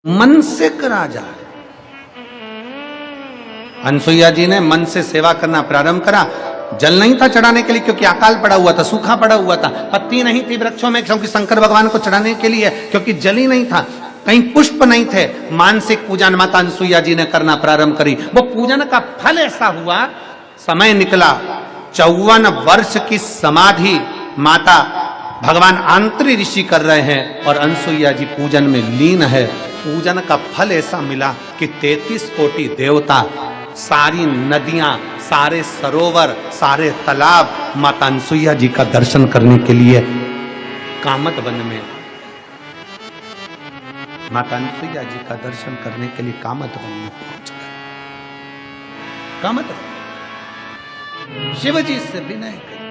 मनसिक राजा। अनसुईया जी ने मन से सेवा करना प्रारंभ करा। जल नहीं था चढ़ाने के लिए क्योंकि अकाल पड़ा हुआ था, सूखा पड़ा हुआ था। पत्ती नहीं थी वृक्षों में क्योंकि शंकर भगवान को चढ़ाने के लिए, क्योंकि जल ही नहीं था। कहीं पुष्प नहीं थे। मानसिक पूजन माता अनसुईया जी ने करना प्रारंभ करी। वो पूजन का फल ऐसा हुआ, समय निकला 54 वर्ष की समाधि माता भगवान आंतरी ऋषि कर रहे हैं और अनसुईया जी पूजन में लीन है। पूजन का फल ऐसा मिला कि 33 कोटि देवता, सारी नदियां, सारे सरोवर, सारे तालाब माता अनसुईया जी का दर्शन करने के लिए कामत वन में, माता अनसुईया जी का दर्शन करने के लिए कामत वन में पहुंच गए। कामत वन शिव जी से विनय कर,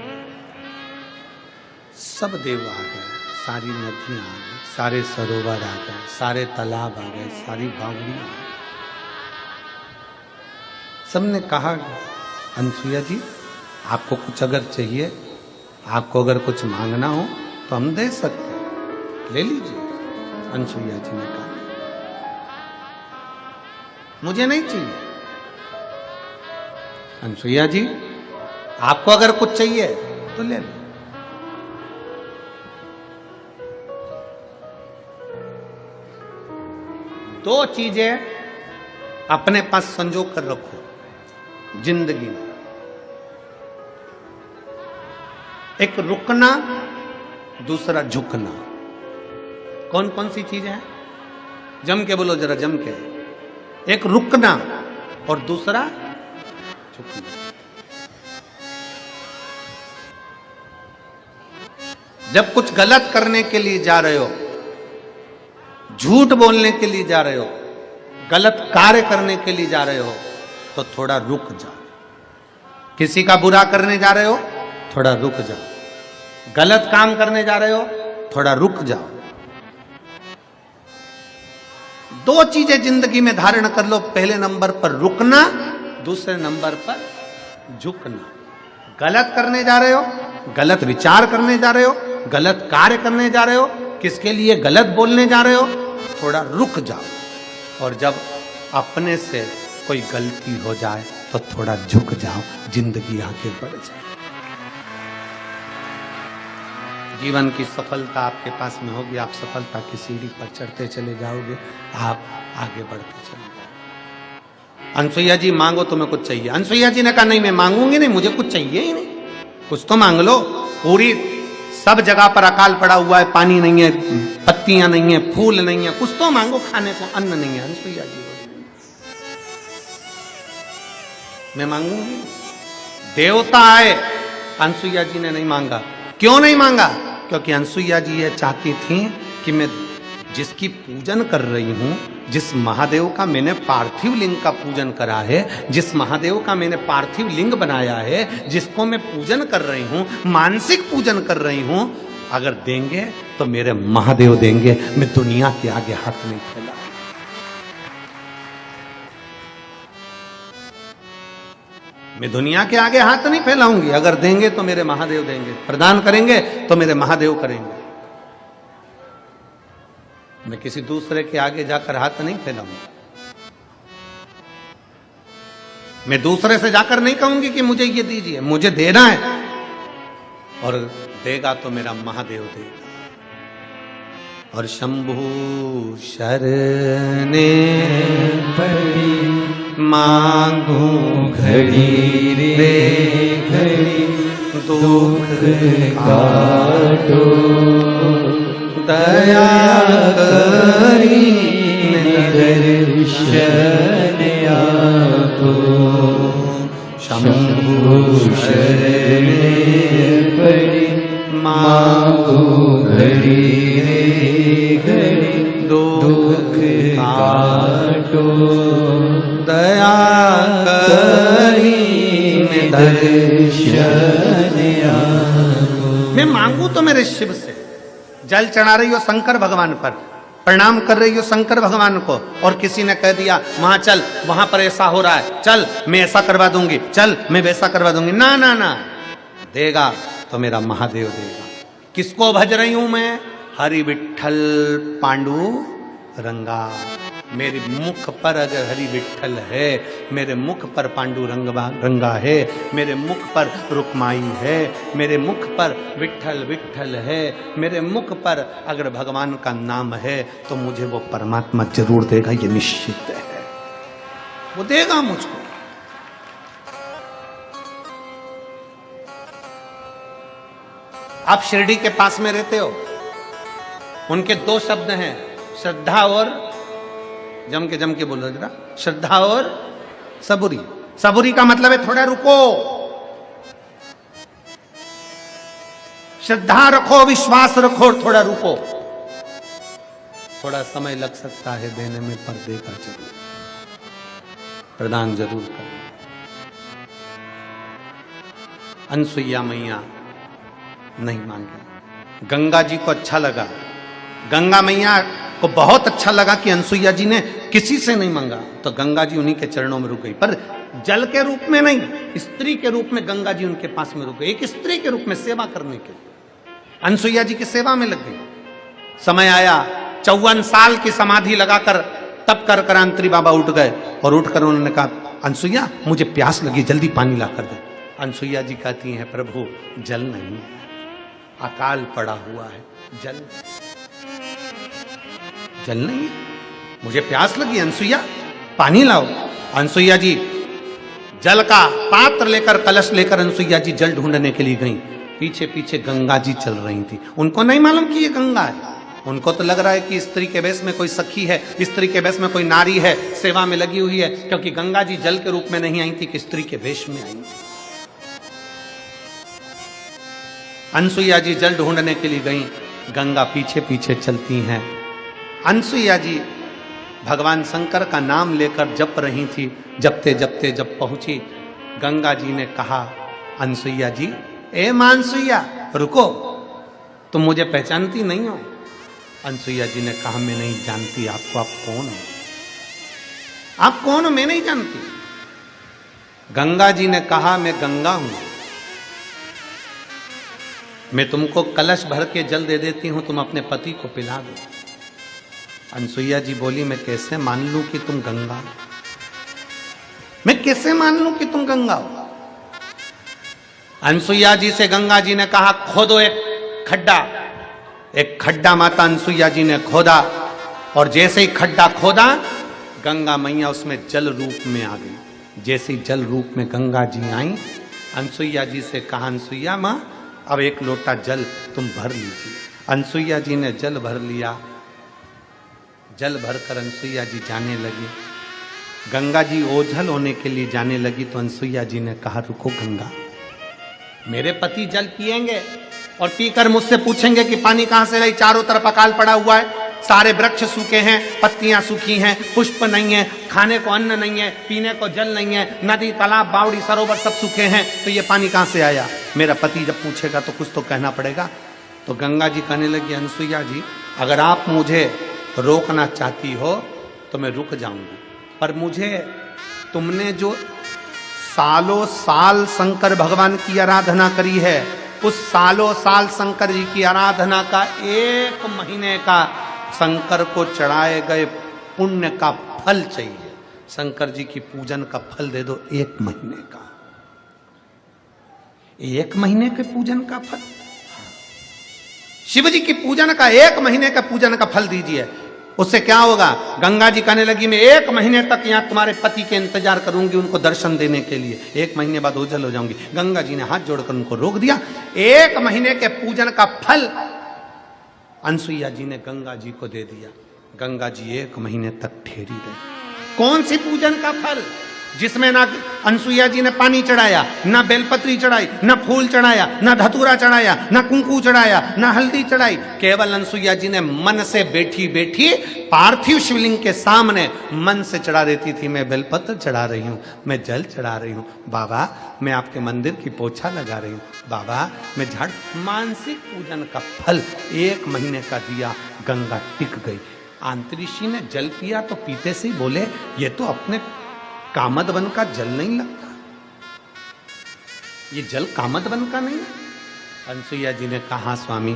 सब देव आ गए, सारी नदियां आ गई, सारे सरोवर आ गए, सारे तालाब आ गए, सारी बावड़ियां आ गई। सबने कहा अनसुईया जी आपको कुछ अगर चाहिए, आपको अगर कुछ मांगना हो तो हम दे सकते हैं, ले लीजिए। अनसुईया जी ने कहा मुझे नहीं चाहिए। अनसुईया जी आपको अगर कुछ चाहिए तो ले लो। दो चीजें अपने पास संजो कर रखो जिंदगी में, एक रुकना, दूसरा झुकना। कौन कौन सी चीजें हैं? जम के बोलो जरा, जम के। एक रुकना और दूसरा झुकना। जब कुछ गलत करने के लिए जा रहे हो, झूठ बोलने के लिए जा रहे हो, गलत कार्य करने के लिए जा रहे हो, तो थोड़ा रुक जाओ। किसी का बुरा करने जा रहे हो, थोड़ा रुक जाओ। गलत काम करने जा रहे हो, थोड़ा रुक जाओ। दो चीजें जिंदगी में धारण कर लो, पहले नंबर पर रुकना, दूसरे नंबर पर झुकना। गलत करने जा रहे हो, गलत विचार करने जा रहे हो, गलत कार्य करने जा रहे हो, किसके लिए गलत बोलने जा रहे हो, थोड़ा रुक जाओ। और जब अपने से कोई गलती हो जाए तो थोड़ा झुक जाओ, जिंदगी आगे बढ़ जाए। जीवन की सफलता आपके पास में होगी, आप सफलता की सीढ़ी पर चढ़ते चले जाओगे, आप आगे बढ़ते चले जाओगे। अनसुईया जी मांगो तुम्हें कुछ चाहिए। अनसुईया जी ने कहा नहीं मैं मांगूंगी नहीं, मुझे कुछ चाहिए ही नहीं। कुछ तो मांग लो। पूरी सब जगह पर अकाल पड़ा हुआ है, पानी नहीं है, पत्तियां नहीं है, फूल नहीं है, कुछ तो मांगो खाने को, अन्न नहीं है। अनसुईया जी मैं मांगूंगी। देवता आए, अनसुईया जी ने नहीं मांगा। क्यों नहीं मांगा? क्योंकि अनसुईया जी ये चाहती थी कि मैं जिसकी पूजन कर रही हूं, जिस महादेव का मैंने पार्थिव लिंग का पूजन करा है, जिस महादेव का मैंने पार्थिव लिंग बनाया है, जिसको मैं पूजन कर रही हूं, मानसिक पूजन कर रही हूं, अगर देंगे तो मेरे महादेव देंगे। मैं दुनिया के आगे हाथ नहीं फैला। मैं दुनिया के आगे हाथ नहीं फैलाऊंगी। अगर देंगे तो मेरे महादेव देंगे, प्रदान करेंगे तो मेरे महादेव करेंगे। मैं किसी दूसरे के आगे जाकर हाथ नहीं फैलाऊंगा। मैं दूसरे से जाकर नहीं कहूंगी कि मुझे ये दीजिए, मुझे देना है, और देगा तो मेरा महादेव देगा। और शंभु शरणे पड़ी मांगू घड़ी रे घड़ी, दुख काटो दया करी दर्शन आपो। शंभु शरणे पड़ी मांगो घड़ी रे घड़ी, दुख काटो दया करी दर्शन आपो। मैं मांगू तो मेरे शिव से। जल चढ़ा रही हो शंकर भगवान पर, प्रणाम कर रही हो शंकर भगवान को, और किसी ने कह दिया वहां चल, वहां पर ऐसा हो रहा है, चल मैं ऐसा करवा दूंगी, चल मैं वैसा करवा दूंगी। ना ना ना, देगा तो मेरा महादेव देगा। किसको भज रही हूं मैं? हरि विठल पांडु रंगा। मेरे मुख पर अगर हरि विठ्ठल है, मेरे मुख पर पांडुरंग रंगा है, मेरे मुख पर रुक्माई है, मेरे मुख पर विठ्ठल विठ्ठल है, मेरे मुख पर अगर भगवान का नाम है तो मुझे वो परमात्मा जरूर देगा, ये निश्चित है, वो देगा मुझको। आप शिरडी के पास में रहते हो, उनके दो शब्द हैं, श्रद्धा और जम के बोलो जरा, श्रद्धा और सबूरी। सबूरी का मतलब है थोड़ा रुको, श्रद्धा रखो, विश्वास रखो और थोड़ा रुको। थोड़ा समय लग सकता है देने में, पर देगा जरूर, प्रदान जरूर करें। अनसुईया मैया नहीं मांगे, गंगा जी को अच्छा लगा, गंगा मैया को बहुत अच्छा लगा कि अनसुईया जी ने किसी से नहीं मांगा, तो गंगा जी उन्हीं के चरणों में रुक गई, पर जल के रूप में नहीं, स्त्री के रूप में गंगा जी उनके पास में रुक गई, एक स्त्री के रूप में सेवा करने के लिए अनसुईया जी की सेवा में लग गई। समय आया, 54 साल की समाधि लगाकर तप कर कर अंतरी बाबा उठ गए और उठकर उन्होंने कहा, अनसुईया मुझे प्यास लगी, जल्दी पानी ला कर दे। अनसुईया जी कहती हैं, प्रभु जल नहीं है, अकाल पड़ा हुआ है, जल नहीं है, मुझे प्यास लगी, अनसुईया पानी लाओ। अनसुईया जी जल का पात्र लेकर, कलश लेकर अनसुईया जी जल ढूंढने के लिए गई। पीछे पीछे गंगा जी चल रही थी, उनको नहीं मालूम कि ये गंगा है, उनको तो लग रहा है कि स्त्री के वेश में कोई सखी है, स्त्री के वेश में कोई नारी है, सेवा में लगी हुई है, क्योंकि गंगा जी जल के रूप में नहीं आई थी कि स्त्री के वेश में आई थी। अनसुईया जी जल ढूंढने के लिए गई, गंगा पीछे पीछे चलती हैं। अनसुईया जी भगवान शंकर का नाम लेकर जप रही थी, जपते जपते जब पहुंची, गंगा जी ने कहा, अनसुईया जी, ए मानसुईया रुको, तुम मुझे पहचानती नहीं हो? अनसुईया जी ने कहा, मैं नहीं जानती आपको, आप कौन हो? आप कौन हो, मैं नहीं जानती। गंगा जी ने कहा, मैं गंगा हूं, मैं तुमको कलश भर के जल दे देती हूं, तुम अपने पति को पिला दो। अनसुईया जी बोली, मैं कैसे मान लूं कि तुम गंगा हो, मैं कैसे मान लूं कि तुम गंगा हो? अनसुईया जी से गंगा जी ने कहा, खोदो एक खड्डा। एक खड्डा माता अनसुईया जी ने खोदा, और जैसे ही खड्डा खोदा, गंगा मैया उसमें जल रूप में आ गई। जैसे ही जल रूप में गंगा जी आई, अनसुईया जी से कहा, अनसुईया मां अब एक लोटा जल तुम भर लीजिए। अनसुईया जी ने जल भर लिया, जल भरकर अनसुईया जी जाने लगी। गंगा जी ओझल होने के लिए जाने लगी, तो अनसुईया जी ने कहा, रुको गंगा, मेरे पति जल पिएंगे और पीकर मुझसे पूछेंगे कि पानी कहां से लाई, चारों तरफ अकाल पड़ा हुआ है, सारे वृक्ष सूखे हैं, पत्तियां सूखी हैं, पुष्प नहीं है, खाने को अन्न नहीं है, पीने को जल नहीं है, नदी तालाब बावड़ी सरोवर सब सूखे हैं, तो ये पानी कहां से आया? मेरा पति जब पूछेगा तो कुछ तो कहना पड़ेगा। तो गंगा जी कहने लगी, अनसुईया जी अगर आप मुझे रोकना चाहती हो तो मैं रुक जाऊंगी, पर मुझे तुमने जो सालों साल शंकर भगवान की आराधना करी है, उस सालों साल शंकर जी की आराधना का 1 महीने का शंकर को चढ़ाए गए पुण्य का फल चाहिए। शंकर जी की पूजन का फल दे दो 1 महीने का, 1 महीने के पूजन का फल, शिव जी की पूजन का 1 महीने का पूजन का फल दीजिए। उससे क्या होगा? गंगा जी कहने लगी, मैं 1 महीने तक यहाँ तुम्हारे पति के इंतजार करूंगी, उनको दर्शन देने के लिए, 1 महीने बाद ओझल हो जाऊंगी। गंगा जी ने हाथ जोड़कर उनको रोक दिया। 1 महीने के पूजन का फल अनसुईया जी ने गंगा जी को दे दिया। गंगा जी 1 महीने तक ठहरी रही। कौन सी पूजन का फल? जिसमें ना अनसुईया जी ने पानी चढ़ाया, ना बेलपत्री चढ़ाई, ना फूल चढ़ाया, ना धतूरा चढ़ाया, ना कुंकू चढ़ाया, ना हल्दी चढ़ाई। केवल अनसुईया जी ने मन से बैठी बैठी पार्थिव शिवलिंग के सामने मन से चढ़ा देती थी, मैं बेलपत्र चढ़ा रही हूँ, मैं जल चढ़ा रही हूँ, बाबा मैं आपके मंदिर की पोछा लगा रही हूँ, बाबा मैं झाड़। मानसिक पूजन का फल 1 महीने का दिया। गंगा टिक गई। आंतरिषि ने जल पिया तो पीते से ही बोले, ये तो अपने कामद वन का जल नहीं लगता, ये जल कामद वन का नहीं। अनसुईया जी ने कहा, स्वामी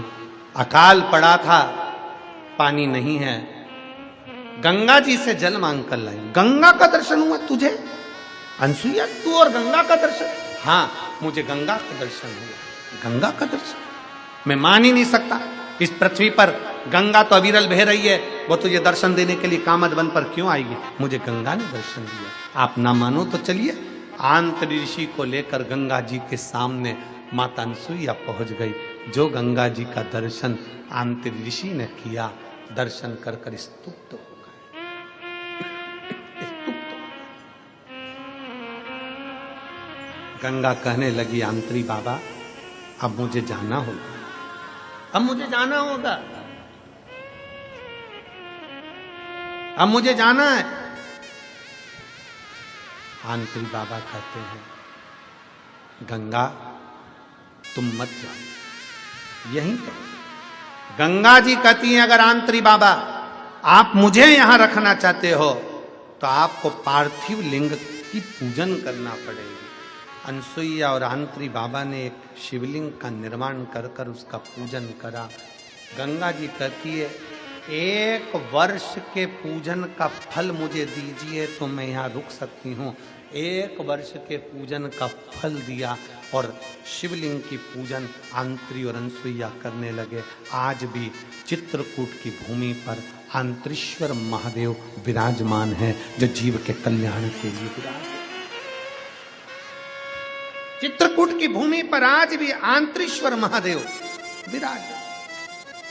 अकाल पड़ा था, पानी नहीं है, गंगा जी से जल मांग कर लाई। गंगा का दर्शन हुआ तुझे अनसुईया? तू और गंगा का दर्शन? हाँ, मुझे गंगा का दर्शन हुआ। गंगा का दर्शन मैं मान ही नहीं सकता। इस पृथ्वी पर गंगा तो अविरल बह रही है, वो तुझे दर्शन देने के लिए कामद वन पर क्यों आएगी? मुझे गंगा ने दर्शन दिया। आप ना मानो तो चलिए, आंत्र ऋषि को लेकर गंगा जी के सामने माता अनसुईया पहुंच गई। जो गंगा जी का दर्शन आंत्र ऋषि ने किया, दर्शन कर कर स्तुप्त हो गए। गंगा कहने लगी, आंत्री बाबा अब मुझे जाना होगा, अब मुझे जाना होगा, अब मुझे जाना है। आंत्री बाबा कहते हैं, गंगा तुम मत जाओ, यहीं करो। गंगा जी कहती हैं, अगर आंत्री बाबा आप मुझे यहां रखना चाहते हो तो आपको पार्थिव लिंग की पूजन करना पड़ेगी। अनसुईया और आंत्री बाबा ने एक शिवलिंग का निर्माण कर कर उसका पूजन करा। गंगा जी कहती है, 1 वर्ष के पूजन का फल मुझे दीजिए तो मैं यहाँ रुक सकती हूँ। 1 वर्ष के पूजन का फल दिया और शिवलिंग की पूजन आंत्री और अनसुईया करने लगे। आज भी चित्रकूट की भूमि पर आंत्रीश्वर महादेव विराजमान है, जो जीव के कल्याण के लिए विराजमान। चित्रकूट की भूमि पर आज भी आंत्रीश्वर महादेव विराज।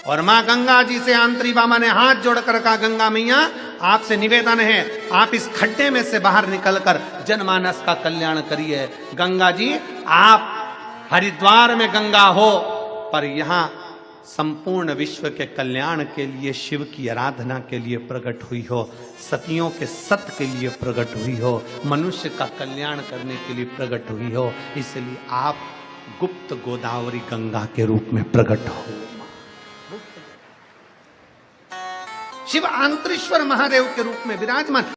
और मां गंगा जी से आंत्री बाबा ने हाथ जोड़कर कहा, गंगा मैया आपसे निवेदन है, आप इस खड्डे में से बाहर निकलकर जनमानस का कल्याण करिए। गंगा जी आप हरिद्वार में गंगा हो, पर यहां संपूर्ण विश्व के कल्याण के लिए, शिव की आराधना के लिए प्रकट हुई हो, सतियों के सत्य के लिए प्रकट हुई हो, मनुष्य का कल्याण करने के लिए प्रकट हुई हो, इसलिए आप गुप्त गोदावरी गंगा के रूप में प्रकट हो। शिव आंतरीश्वर महादेव के रूप में विराजमान।